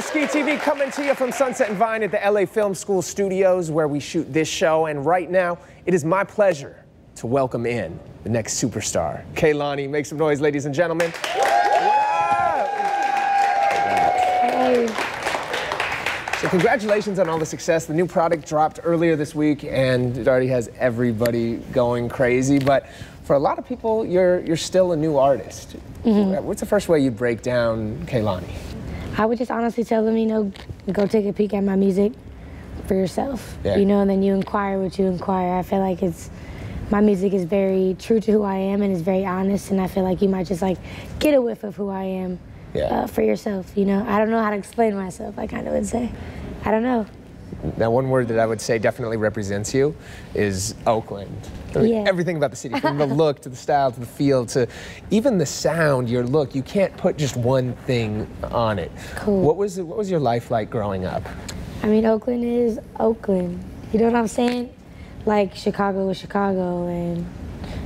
to SKEETV, coming to you from Sunset and Vine at the LA Film School studios where we shoot this show. And right now, it is my pleasure to welcome in the next superstar, Kehlani. Make some noise, ladies and gentlemen. Hey. So congratulations on all the success. The new product dropped earlier this week, and it already has everybody going crazy. But for a lot of people, you're still a new artist. Mm-hmm. What's the first way you'd break down Kehlani? I would just honestly tell them, you know, go take a peek at my music for yourself, yeah. You know, and then you inquire what you inquire. I feel like my music is very true to who I am and is very honest, and I feel like you might just like get a whiff of who I am for yourself, you know. I don't know how to explain myself, I kind of would say. I don't know. Now, one word that I would say definitely represents you is Oakland. I mean, everything about the city, from the look to the style to the feel to even the sound, your look. You can't put just one thing on it. Cool. What was your life like growing up? I mean, Oakland is Oakland. You know what I'm saying? Like Chicago is Chicago and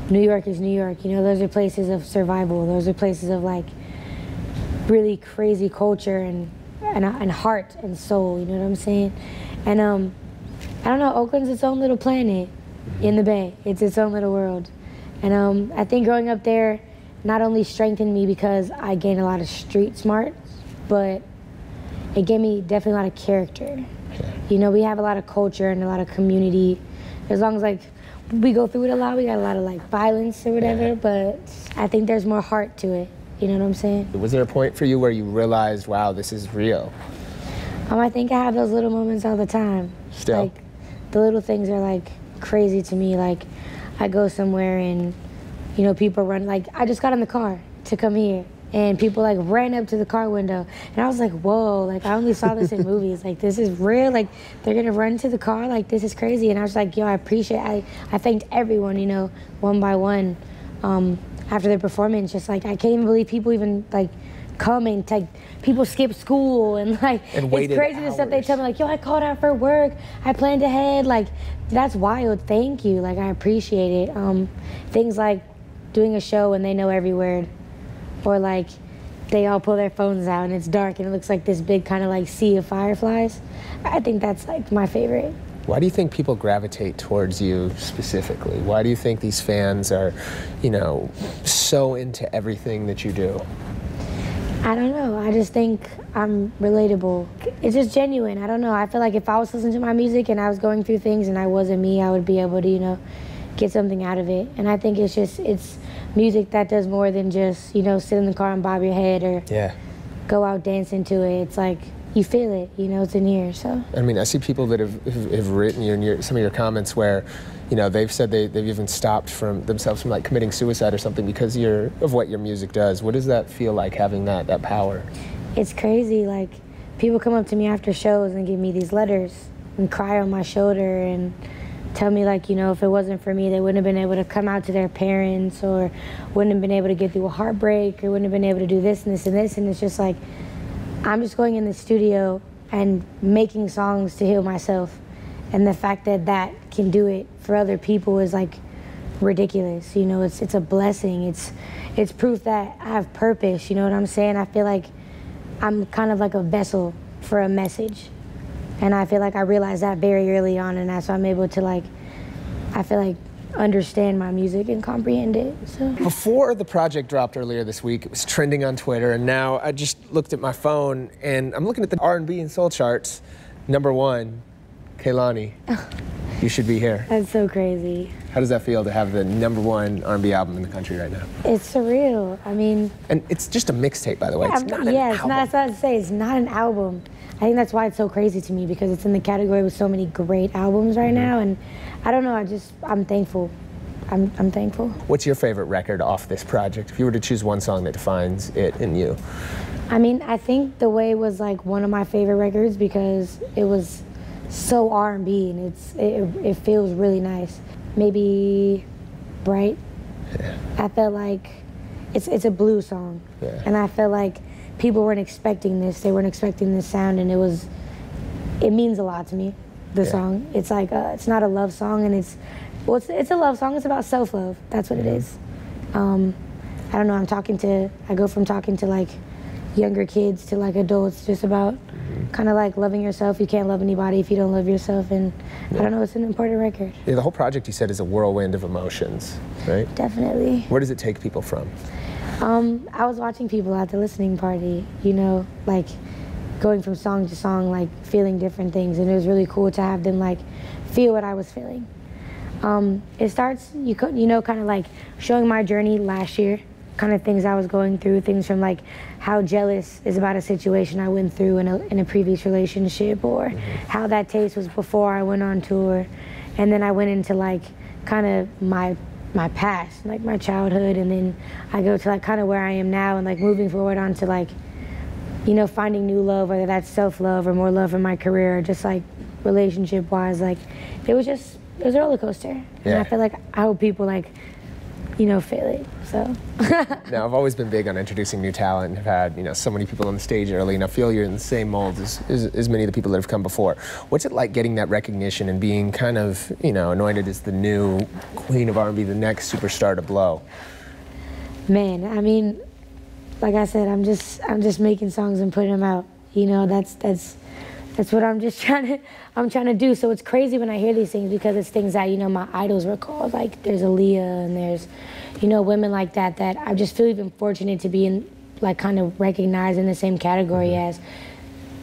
New York is New York. You know, those are places of survival. Those are places of like really crazy culture and heart and soul. You know what I'm saying? And I don't know, Oakland's its own little planet in the Bay. It's its own little world. And I think growing up there not only strengthened me because I gained a lot of street smarts, but it gave me definitely a lot of character. Okay. You know, we have a lot of culture and a lot of community. As long as like we go through it a lot, we got a lot of like violence or whatever, but I think there's more heart to it. You know what I'm saying? Was there a point for you where you realized, wow, this is real? I think I have those little moments all the time. Still? Like, the little things are like crazy to me. Like, I go somewhere and, you know, people run, like, I just got in the car to come here and people like ran up to the car window and I was like, whoa, like I only saw this in movies. Like, this is real. Like, they're gonna run to the car. Like, this is crazy. And I was like, yo, I appreciate it. I thanked everyone, you know, one by one after their performance. Just like, I can't even believe people even like come and take, people skip school and like, it's crazy the stuff they tell me, like, yo, I called out for work, I planned ahead, like, that's wild, thank you, like, I appreciate it. Things like doing a show and they know every word, or like, they all pull their phones out and it's dark and it looks like this big kind of like sea of fireflies. I think that's like my favorite. Why do you think people gravitate towards you specifically? Why do you think these fans are, you know, so into everything that you do? I don't know. I just think I'm relatable. It's just genuine. I don't know. I feel like if I was listening to my music and I was going through things and I wasn't me, I would be able to, you know, get something out of it. And I think it's music that does more than just, you know, sit in the car and bob your head or go out dancing to it. It's like, you feel it, you know, it's in here, so. I mean, I see people that have written you in some of your comments where, you know, they've said they've even stopped themselves from like committing suicide or something because of what your music does. What does that feel like, having that power? It's crazy. Like, people come up to me after shows and give me these letters and cry on my shoulder and tell me, like, you know, if it wasn't for me, they wouldn't have been able to come out to their parents or wouldn't have been able to get through a heartbreak or wouldn't have been able to do this and this and this. And it's just like, I'm just going in the studio and making songs to heal myself. And the fact that that can do it for other people is like ridiculous. You know, it's a blessing. It's proof that I have purpose, you know what I'm saying? I feel like I'm kind of like a vessel for a message. And I feel like I realized that very early on, and that's why I'm able to like, I feel like, understand my music and comprehend it. So before the project dropped earlier this week, it was trending on Twitter, and now I just looked at my phone and I'm looking at the R&B and soul charts. #1, Kehlani. You Should Be Here. That's so crazy. How does that feel to have the #1 R&B album in the country right now? It's surreal. I mean, and it's just a mixtape, by the way. It's not an album. That's what I was say. It's not an album. I think that's why it's so crazy to me, because it's in the category with so many great albums right now, and I don't know, I'm thankful. I'm thankful. What's your favorite record off this project? If you were to choose one song that defines it and you. I mean, I think The Way was like one of my favorite records because it was so R&B and it feels really nice. Maybe Bright. Yeah. I felt like it's a blues song. Yeah. And I felt like people weren't expecting this. They weren't expecting this sound, and it means a lot to me, the song. It's like, it's not a love song, and it's a love song. It's about self-love. That's what it is. I don't know, I go from talking to like younger kids to like adults, just about kind of like loving yourself. You can't love anybody if you don't love yourself, and I don't know, it's an important record. Yeah, the whole project, you said, is a whirlwind of emotions, right? Definitely. Where does it take people from? I was watching people at the listening party, you know, like going from song to song, like feeling different things, and it was really cool to have them like feel what I was feeling. It starts, you know, kind of like showing my journey last year, kind of things I was going through, things from like how jealous is about a situation I went through in a previous relationship, or how that taste was before I went on tour. And then I went into like kind of my past, like my childhood, and then I go to like kind of where I am now, and like moving forward onto like, you know, finding new love, whether that's self-love or more love in my career, or just like relationship-wise. Like it was a roller coaster. And I feel like I hope people like, you know, feel it, so. Now, I've always been big on introducing new talent. I've had, you know, so many people on the stage early, and I feel you're in the same mold as many of the people that have come before. What's it like getting that recognition and being kind of, you know, anointed as the new queen of R&B, the next superstar to blow? Man, I mean, like I said, I'm just making songs and putting them out. You know, that's what I'm trying to do. So it's crazy when I hear these things, because it's things that, you know, my idols were called. Like there's Aaliyah, and there's, you know, women like that I just feel even fortunate to be in, like, kind of recognized in the same category as.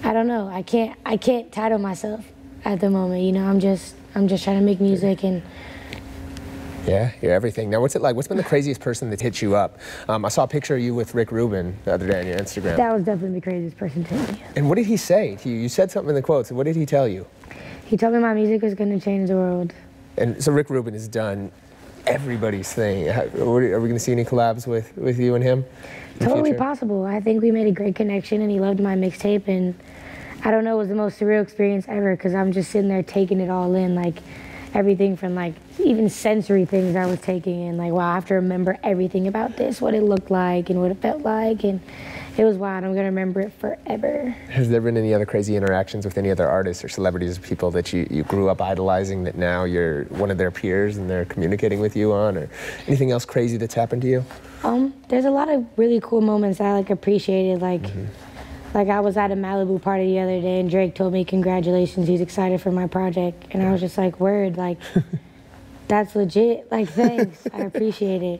I don't know, I can't title myself at the moment, you know. I'm just trying to make music. And yeah, you're everything. Now, what's it like? What's been the craziest person that hit you up? I saw a picture of you with Rubin the other day on your Instagram. That was definitely the craziest person to hit me. And what did he say to you? You said something in the quotes. What did he tell you? He told me my music was going to change the world. And so Rubin has done everybody's thing. Are we going to see any collabs with you and him? Totally possible. I think we made a great connection, and he loved my mixtape, and I don't know, it was the most surreal experience ever, because I'm just sitting there taking it all in, like everything from like even sensory things I was taking in, like, wow, I have to remember everything about this, what it looked like and what it felt like, and it was wild. I'm gonna remember it forever. Has there been any other crazy interactions with any other artists or celebrities or people that you grew up idolizing that now you're one of their peers and they're communicating with you on, or anything else crazy that's happened to you? There's a lot of really cool moments that I like appreciated, like like I was at a Malibu party the other day, and Drake told me congratulations, he's excited for my project, and I was just like, word, like that's legit, like thanks, I appreciate it.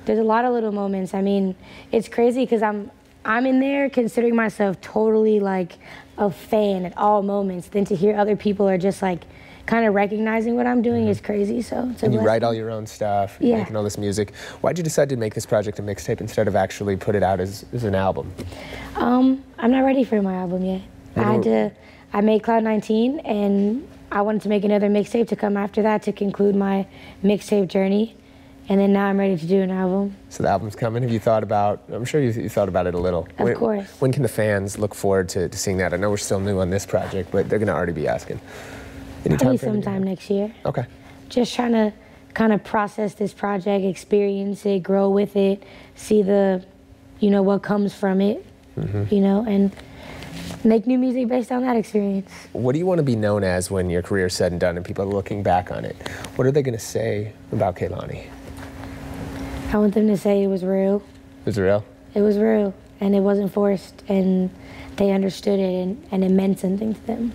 There's a lot of little moments. I mean, it's crazy because I'm in there considering myself totally like a fan at all moments. Then to hear other people are just like kind of recognizing what I'm doing is crazy. So it's a and you blessing. write all your own stuff, making all this music. Why'd you decide to make this project a mixtape instead of actually put it out as an album? I'm not ready for my album yet. I made Cloud 19, and I wanted to make another mixtape to come after that to conclude my mixtape journey. And then now I'm ready to do an album. So the album's coming. Have you thought about, I'm sure you thought about it a little. Of course. When can the fans look forward to seeing that? I know we're still new on this project, but they're going to already be asking. Probably sometime next year. Okay. Just trying to kind of process this project, experience it, grow with it, see the, you know, what comes from it, you know, and make new music based on that experience. What do you want to be known as when your career's said and done and people are looking back on it? What are they going to say about Kehlani? I want them to say it was real. It was real? It was real, and it wasn't forced, and they understood it, and it meant something to them.